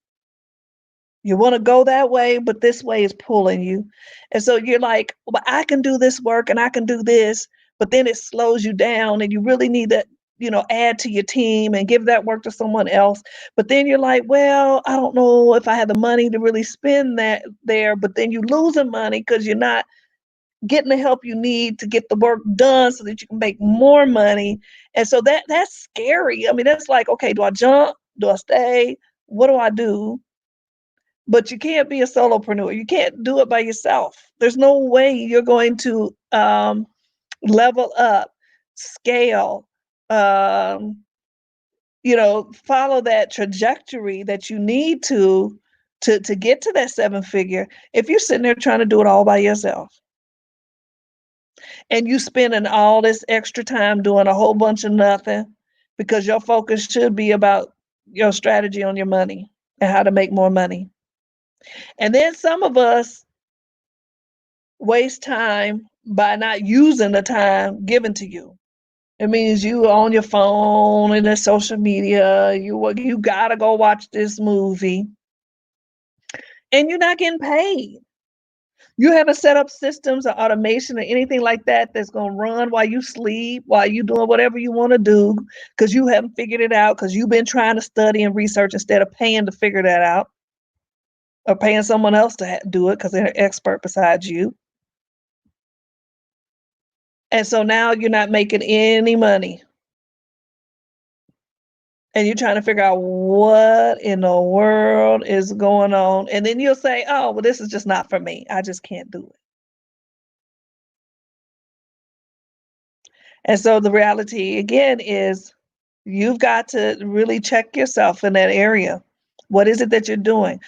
You want to go that way, but this way is pulling you. And so you're like, well, I can do this work and I can do this, but then it slows you down and you really need add to your team and give that work to someone else. But then you're like, well, I don't know if I have the money to really spend that there. But then you're losing money because you're not getting the help you need to get the work done so that you can make more money. And so that's scary. I mean, that's like, okay, do I jump? Do I stay? What do I do? But you can't be a solopreneur. You can't do it by yourself. There's no way you're going to level up, scale, um, follow that trajectory that you need to get to that 7-figure if you're sitting there trying to do it all by yourself. And you spending all this extra time doing a whole bunch of nothing because your focus should be about your strategy on your money and how to make more money. And then some of us waste time by not using the time given to you. It means you on your phone and the social media, you gotta go watch this movie and you're not getting paid. You haven't set up systems or automation or anything like that that's going to run while you sleep, while you doing whatever you want to do, because you haven't figured it out, because you've been trying to study and research instead of paying to figure that out or paying someone else to do it because they're an expert besides you. And so now you're not making any money. And you're trying to figure out what in the world is going on. And then you'll say, oh, well, this is just not for me. I just can't do it. And so the reality, again, is you've got to really check yourself in that area. What is it that you're doing?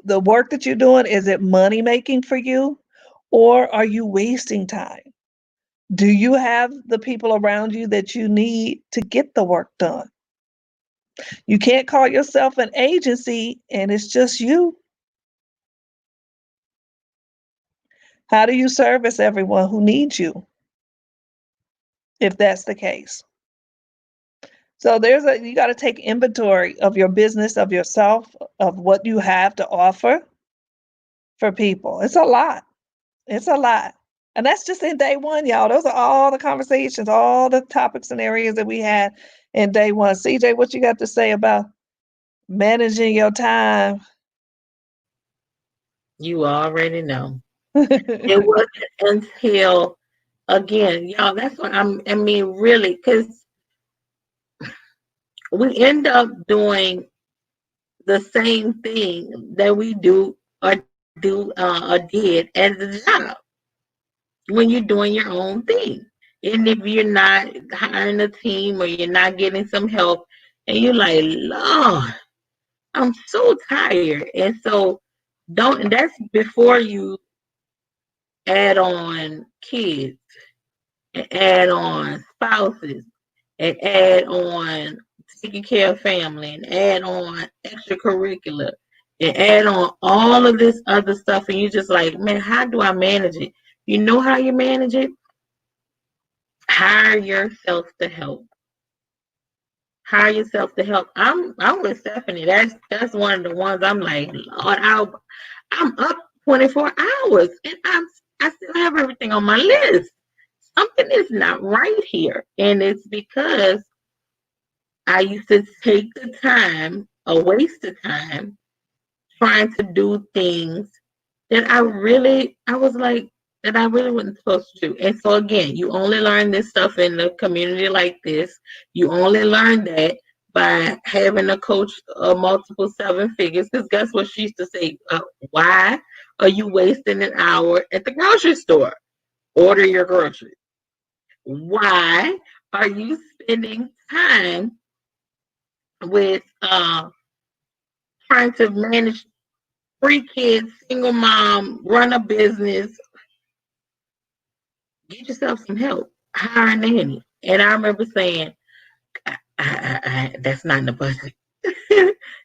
The work that you're doing, is it money making for you? Or are you wasting time? Do you have the people around you that you need to get the work done? You can't call yourself an agency and it's just you. How do you service everyone who needs you? If that's the case. So you got to take inventory of your business, of yourself, of what you have to offer for people. It's a lot. It's a lot. And that's just in day one, y'all. Those are all the conversations, all the topics and areas that we had in day one. CJ, what you got to say about managing your time? You already know. It wasn't until, again, y'all, that's what really, because we end up doing the same thing that we do or did as a job when you're doing your own thing. And if you're not hiring a team or you're not getting some help, and you're like, Lord, I'm so tired. And so that's before you add on kids and add on spouses and add on taking care of family and add on extracurricular and add on all of this other stuff. And you're just like, man, how do I manage it? You know how you manage it? Hire yourself to help. Hire yourself to help. I'm with Stephanie. That's one of the ones I'm like, Lord, I'm up 24 hours and I still have everything on my list. Something is not right here. And it's because I used to take the time, a waste of time, trying to do things that I really wasn't supposed to do. And so again, you only learn this stuff in a community like this. You only learn that by having a coach multiple 7 figures. Because guess what she used to say? Why are you wasting an hour at the grocery store? Order your groceries. Why are you spending time with trying to manage 3 kids, single mom, run a business? Get yourself some help. Hire a nanny. And I remember saying, that's not in the budget.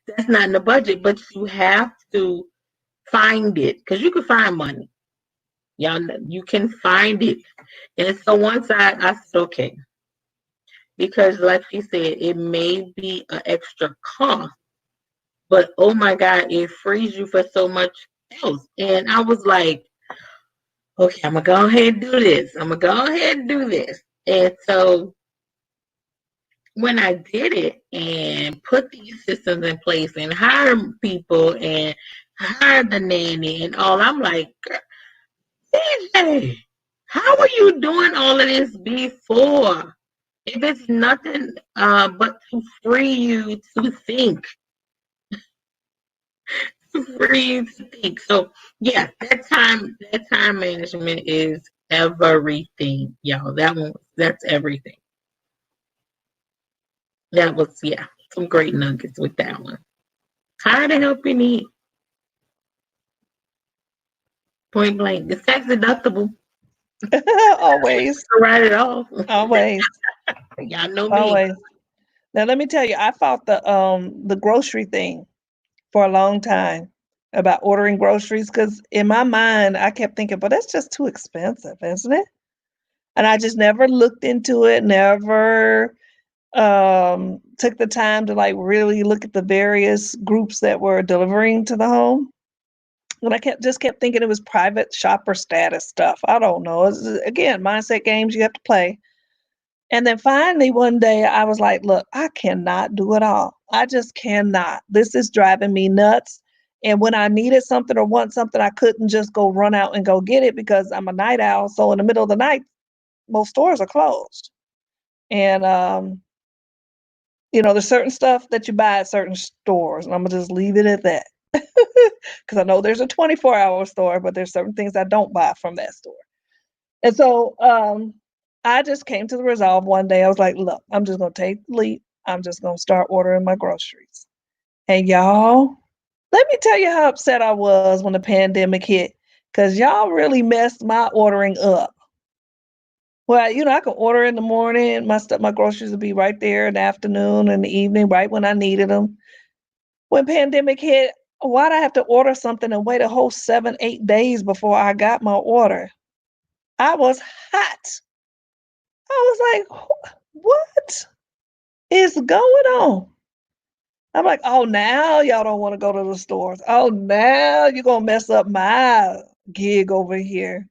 That's not in the budget, but you have to find it because you can find money. Y'all, you can find it. And so once I said, okay, because like she said, it may be an extra cost, but oh my God, it frees you for so much else. And I was like, okay, I'm going to go ahead and do this. I'm going to go ahead and do this. And so when I did it and put these systems in place and hired people and hired the nanny and all, I'm like, CJ, how are you doing all of this before? If it's nothing but to free you to think, to free you to think. So yeah, that time management is everything, y'all. That's everything. That was some great nuggets with that one. Hire the help you need. Point blank. It's tax deductible. Always, Write it off. always, Y'all know me. always. Now let me tell you, I fought the grocery thing for a long time about ordering groceries because in my mind I kept thinking, but that's just too expensive, isn't it? And I just never looked into it, never took the time to like really look at the various groups that were delivering to the home. And I kept thinking it was private shopper status stuff. I don't know. Again, mindset games you have to play. And then finally one day I was like, look, I cannot do it all. I just cannot. This is driving me nuts. And when I needed something or want something, I couldn't just go run out and go get it because I'm a night owl. So in the middle of the night, most stores are closed. And there's certain stuff that you buy at certain stores, and I'm gonna just leave it at that. Because I know there's a 24-hour store, but there's certain things I don't buy from that store. And so I just came to the resolve one day. I was like, look, I'm just gonna take the leap. I'm just gonna start ordering my groceries. And y'all, let me tell you how upset I was when the pandemic hit, because y'all really messed my ordering up. Well, I could order in the morning. My groceries would be right there in the afternoon and the evening, right when I needed them. When pandemic hit, why'd I have to order something and wait a whole 7, 8 days before I got my order? I was hot. I was like, what is going on? I'm like, oh, now y'all don't want to go to the stores. Oh, now you're going to mess up my gig over here.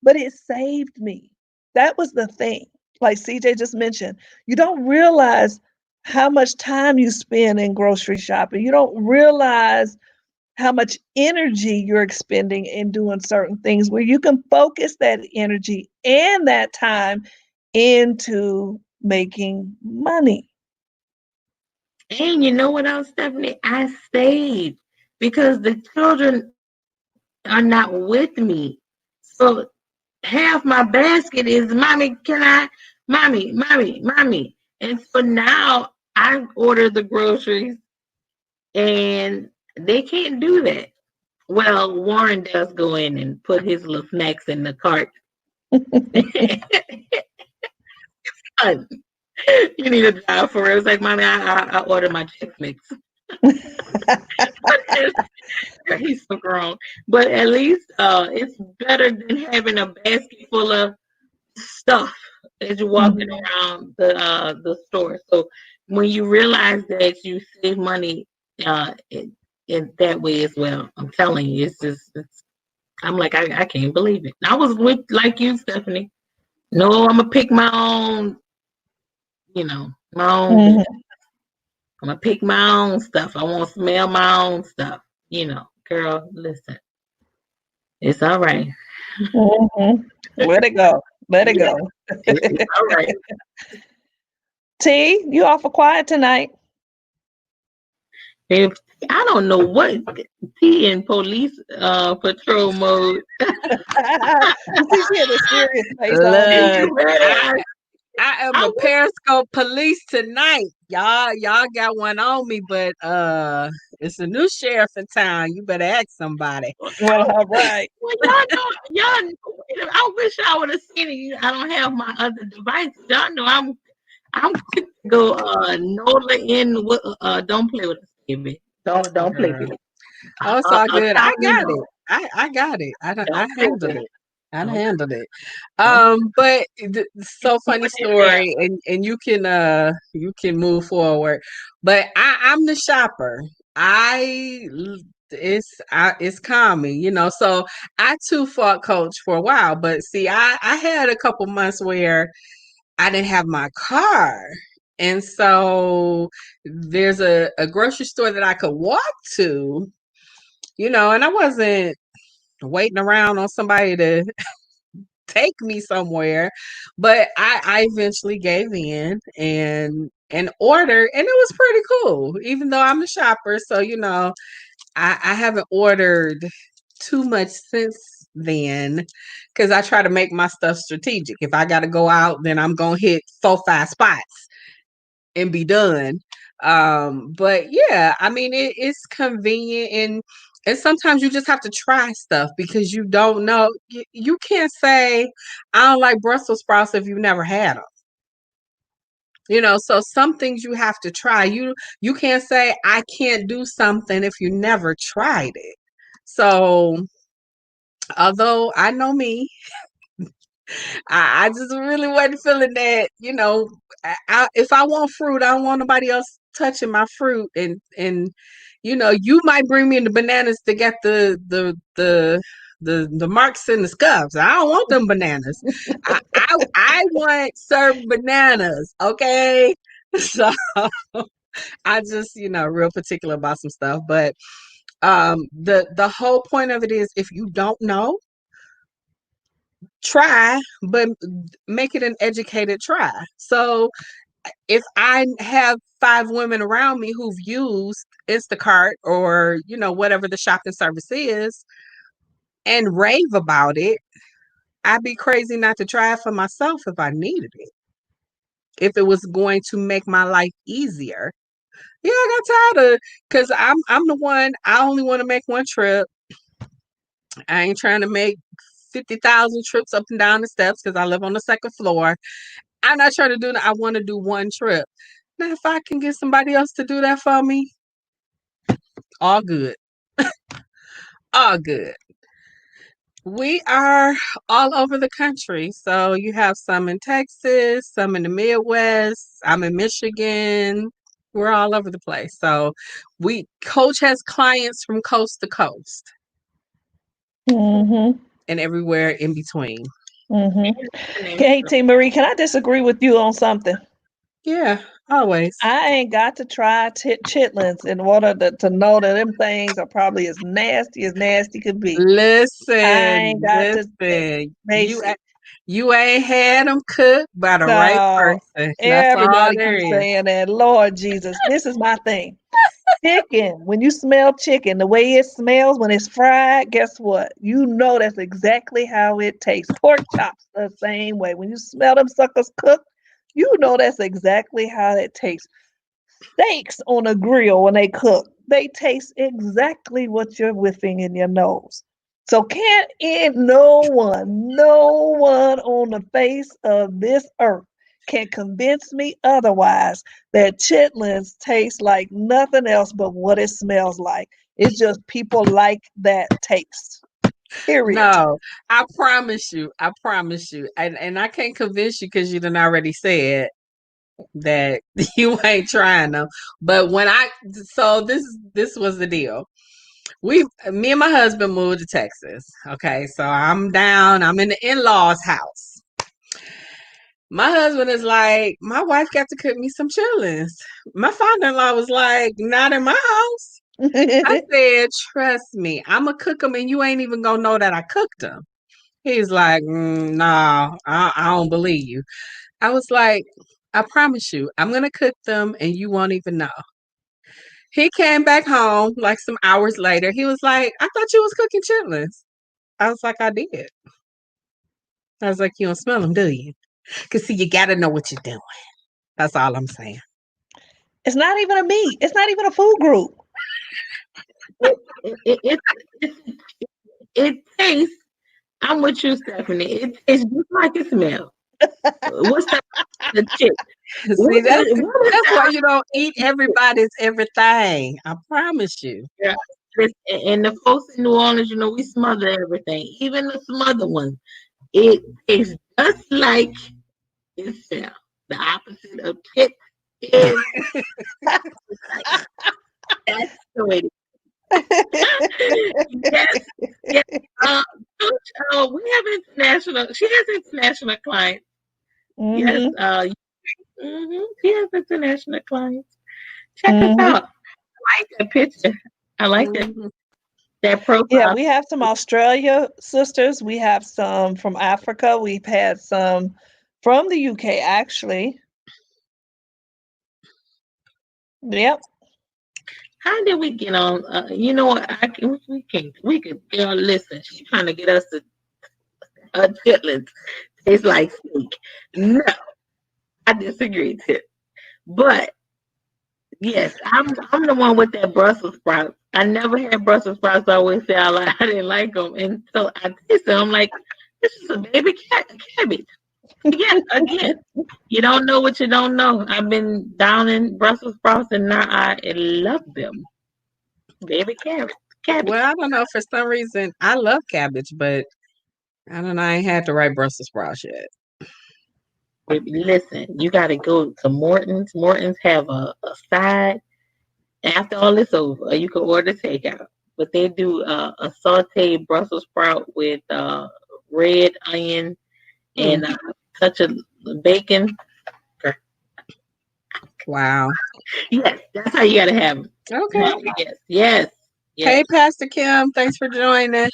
But it saved me. That was the thing. Like CJ just mentioned, you don't realize how much time you spend in grocery shopping. You don't realize how much energy you're expending in doing certain things where you can focus that energy and that time into making money. And you know what else, Stephanie? I saved because the children are not with me. So half my basket is, mommy, mommy. And so now I order the groceries and they can't do that. Well, Warren does go in and put his little snacks in the cart. You need a job for it. It's like, mommy, I order my Chex Mix. He's so grown. But at least it's better than having a basket full of stuff as you're walking around the store. So when you realize that you save money in that way as well, I'm telling you, I'm like, I can't believe it. I was with like you, Stephanie. No, I'm gonna pick my own, my own. I'm gonna pick my own stuff. I want to smell my own stuff. Girl, listen, it's all right. Let it go. Let it go. It's all right. T, you awful quiet tonight. If I don't know what T in police patrol mode. You see, she had a serious face Look, I am a Periscope police tonight. Y'all got one on me, but it's a new sheriff in town. You better ask somebody. Well, all right. Well, I wish I would have seen it. I don't have my other device. Y'all know I'm quick to go Nola in don't play with us, baby. Don't play with it. Oh, it's all good. I got it. I got it. I handled it. I handled it. But so funny story, and you can move forward. But I'm the shopper. It's calming, So I too fought coach for a while, but see, I had a couple months where I didn't have my car. And so there's a grocery store that I could walk to, and I wasn't waiting around on somebody to take me somewhere. But I eventually gave in and ordered, and it was pretty cool, even though I'm a shopper. So, I haven't ordered too much since then because I try to make my stuff strategic. If I got to go out, then I'm going to hit 4-5 spots and be done. But yeah, I mean, it's convenient, and sometimes you just have to try stuff because you don't know. You can't say, I don't like Brussels sprouts if you've never had them. So some things you have to try. You can't say I can't do something if you never tried it. So although I know me, I just really wasn't feeling that, if I want fruit, I don't want nobody else touching my fruit. And you might bring me in the bananas to get the marks and the scuffs. I don't want them bananas. I want served bananas, okay? So I just, real particular about some stuff. But the whole point of it is, if you don't know, try, but make it an educated try. So if I have 5 women around me who've used Instacart or, whatever the shopping service is, and rave about it, I'd be crazy not to try it for myself if I needed it. If it was going to make my life easier. Yeah, I got tired of, because I'm the one, I only want to make one trip. I ain't trying to make 50,000 trips up and down the steps because I live on the second floor. I'm not trying to do that. I want to do one trip. Now, if I can get somebody else to do that for me, all good. All good. We are all over the country. So you have some in Texas, some in the Midwest. I'm in Michigan. We're all over the place. So Coach has clients from coast to coast Mm-hmm. and everywhere in between. Mm-hmm. Hey, T. Marie, can I disagree with you on something? Yeah, always. I ain't got to try chitlins in order to know that them things are probably as nasty could be. Listen, I ain't got to listen. You ain't had them cooked by the right No, person. That's all everybody there keeps is. saying that. Lord Jesus, this is my thing. Chicken, when you smell chicken, the way it smells when it's fried, guess what? You know that's exactly how it tastes. Pork chops the same way. When you smell them suckers cooked, you know that's exactly how it tastes. Steaks on a grill when they cook, they taste exactly what you're whiffing in your nose. So no one on the face of this earth can convince me otherwise that chitlins taste like nothing else but what it smells like. It's just people like that taste. Period. No, I promise you. I promise you. And I can't convince you because you done already said that you ain't trying them. But so this was the deal. Me and my husband moved to Texas. Okay, so I'm in the in-laws house. My husband is like, my wife got to cook me some chitlins. My father-in-law was like, not in my house. I said, trust me, I'm going to cook them and you ain't even going to know that I cooked them. He's like, nah, I don't believe you. I was like, I promise you, I'm going to cook them and you won't even know. He came back home like some hours later. He was like, I thought you was cooking chitlins. I was like, I did. I was like, you don't smell them, do you? Because see, you got to know what you're doing. That's all I'm saying. It's not even a meat. It's not even a food group. It tastes. I'm with you, Stephanie. It tastes just like it smells. What's that? The chick. See, that's why you don't eat everybody's everything. I promise you. Yeah. And the folks in New Orleans, we smother everything, even the smothered ones. It is just like it smells. The opposite of chick is that's the way. Yes. We have international. She has international clients. Yes, Mm-hmm. She has international clients. Check us Mm-hmm. out. I like that picture. I like that Mhm. that Yeah, profile. we have some Australia sisters. We have some from Africa. We've had some from the UK, actually. Yep. How did we get on? You know what? We could. Listen. She's trying to get us to chitlins. It's like steak. No, I disagree, Tip. But yes, I'm the one with that Brussels sprouts. I never had Brussels sprouts. I always say I didn't like them, and so I tasted them. I'm like, this is a baby cabbage. Yeah, again, you don't know what you don't know. I've been down in Brussels sprouts, and now I love them. Baby cabbage. Well, I don't know. For some reason, I love cabbage, but I don't know. I ain't had the right Brussels sprouts yet. Listen, you got to go to Morton's. Morton's have a side. After all this over, you can order takeout. But they do a sauteed Brussels sprout with red onion Mm, and a touch of bacon. wow. Yes, that's how you got to have them. Okay. Yes. Hey, Pastor Kim. Thanks for joining.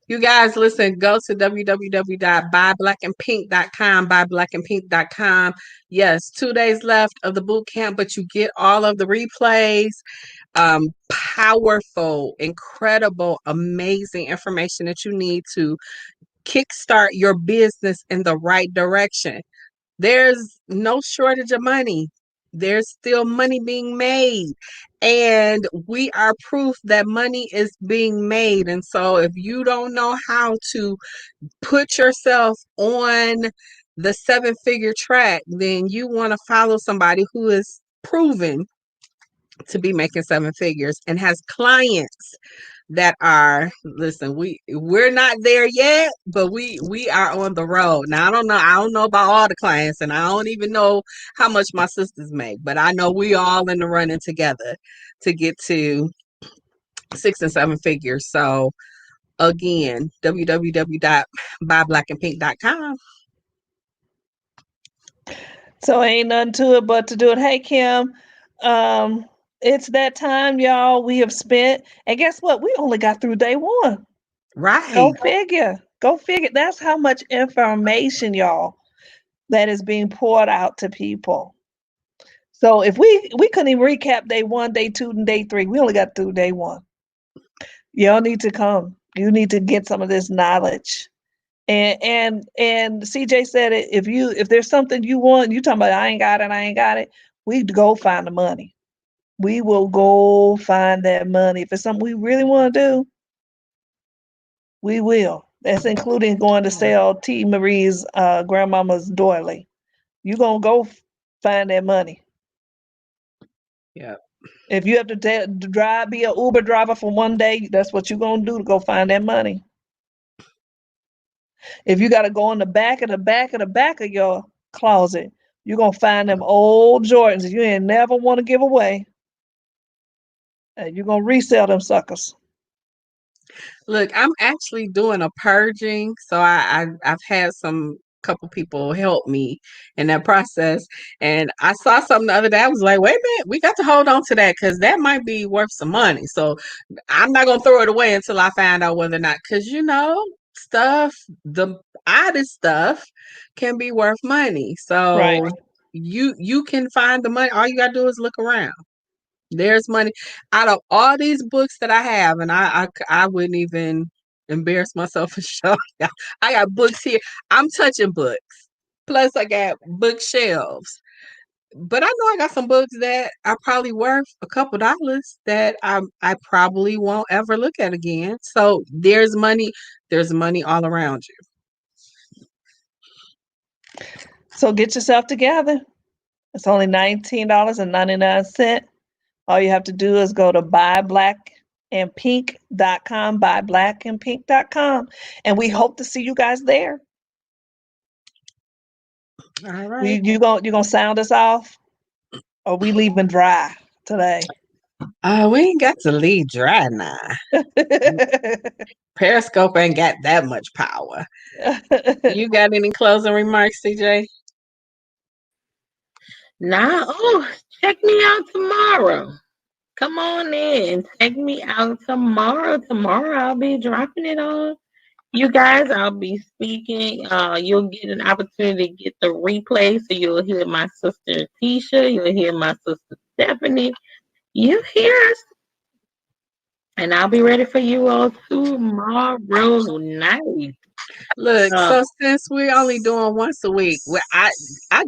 You guys, listen, go to www.buyblackandpink.com, buyblackandpink.com. Yes, 2 days left of the boot camp, but you get all of the replays. Powerful, incredible, amazing information that you need to kickstart your business in the right direction. There's no shortage of money. There's still money being made. And we are proof that money is being made. And so if you don't know how to put yourself on the 7-figure track, then you want to follow somebody who is proven to be making 7 figures and has clients that are, listen, we're not there yet, but we are on the road. Now I don't know about all the clients, and I don't even know how much my sisters make, but I know we all in the running together to get to 6 and 7 figures. So again, www.buyblackandpink.com. So ain't nothing to it but to do it. Hey, Kim, um, it's that time, y'all. We have spent, and guess what? We only got through day one. Right. Go figure. Go figure. That's how much information, y'all, that is being poured out to people. So if we couldn't even recap day one, day two, and day three, we only got through day one. Y'all need to come. You need to get some of this knowledge. And CJ said it. If there's something you want, you talking about I ain't got it. We go find the money. We will go find that money. If it's something we really want to do, we will. That's including going to sell T. Marie's grandmama's doily. You gonna go find that money. Yeah. If you have to drive, be an Uber driver for one day, that's what you're gonna do to go find that money. If you got to go in the back of the back of the back of your closet, you're gonna find them old Jordans you ain't never want to give away, and you're gonna resell them suckers. Look, I'm actually doing a purging, so I've had some couple people help me in that process, and I saw something the other day. I was like, wait a minute, we got to hold on to that because that might be worth some money. So I'm not gonna throw it away until I find out whether or not, because stuff, the oddest stuff can be worth money. Right. So you can find the money. All you gotta do is look around. There's money out of all these books that I have, and I wouldn't even embarrass myself for sure. I got books here. I'm touching books. Plus, I got bookshelves. But I know I got some books that are probably worth a couple dollars that I probably won't ever look at again. So there's money. There's money all around you. So get yourself together. It's only $19.99. All you have to do is go to buyblackandpink.com, buyblackandpink.com, and we hope to see you guys there. All right. You gonna sound us off, or we leaving dry today? We ain't got to leave dry now. Periscope ain't got that much power. You got any closing remarks, CJ? Now, oh, check me out tomorrow. Come on in and check me out tomorrow. Tomorrow I'll be dropping it on you guys. I'll be speaking. You'll get an opportunity to get the replay, so you'll hear my sister Tisha. You'll hear my sister Stephanie. You hear us, and I'll be ready for you all tomorrow night. Look, Uh, so since we're only doing once a week, I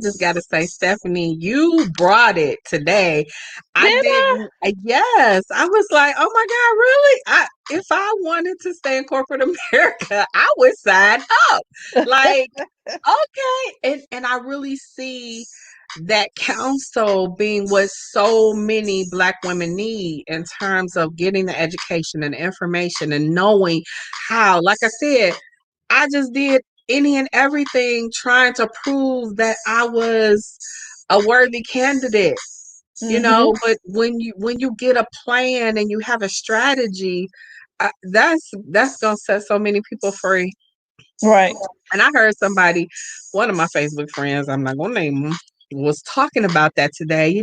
just gotta say, Stephanie, you brought it today. I Did I? didn't. Yes, I was like, oh my God, really? If I wanted to stay in corporate America, I would sign up. Like, okay, and I really see that counsel being what so many Black women need in terms of getting the education and information and knowing how. Like I said, I just did any and everything trying to prove that I was a worthy candidate, Mm-hmm. but when you get a plan and you have a strategy, that's gonna set so many people free. Right. And I heard somebody, one of my Facebook friends, I'm not gonna name them, was talking about that today.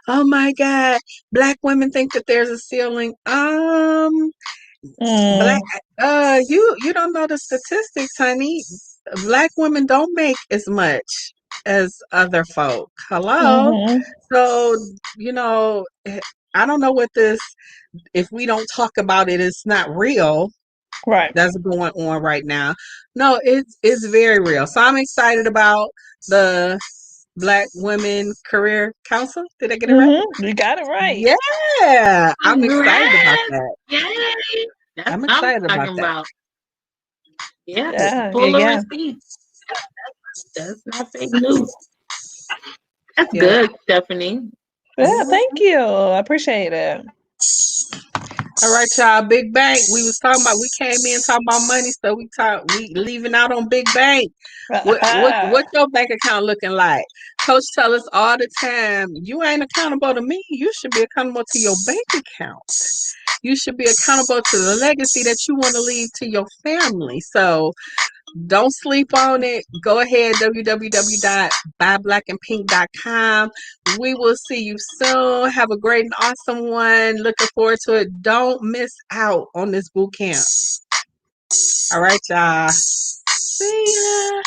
Oh my God, Black women think that there's a ceiling. Mm. Black, you don't know the statistics, honey. Black women don't make as much as other folk. Hello. Mm-hmm. So, I don't know what this, if we don't talk about it, it's not real. Right. That's going on right now. No, it's very real. So I'm excited about the Black Women Career Council. Did I get it right? Mm-hmm. You got it right. Yeah, I'm excited about congrats! that. Yay! That's I'm what I'm excited about talking that. about. Yeah, Yeah. full of Yeah. receipts. That's not fake news. That's Yeah. good, Stephanie. Yeah. Thank you. I appreciate it. All right, y'all. Big Bank. We came in talking about money, so we leaving out on Big Bank. What your bank account looking like? Coach tell us all the time, you ain't accountable to me. You should be accountable to your bank account. You should be accountable to the legacy that you want to leave to your family. So don't sleep on it. Go ahead, www.buyblackandpink.com. We will see you soon. Have a great and awesome one. Looking forward to it. Don't miss out on this boot camp. All right, y'all. See ya.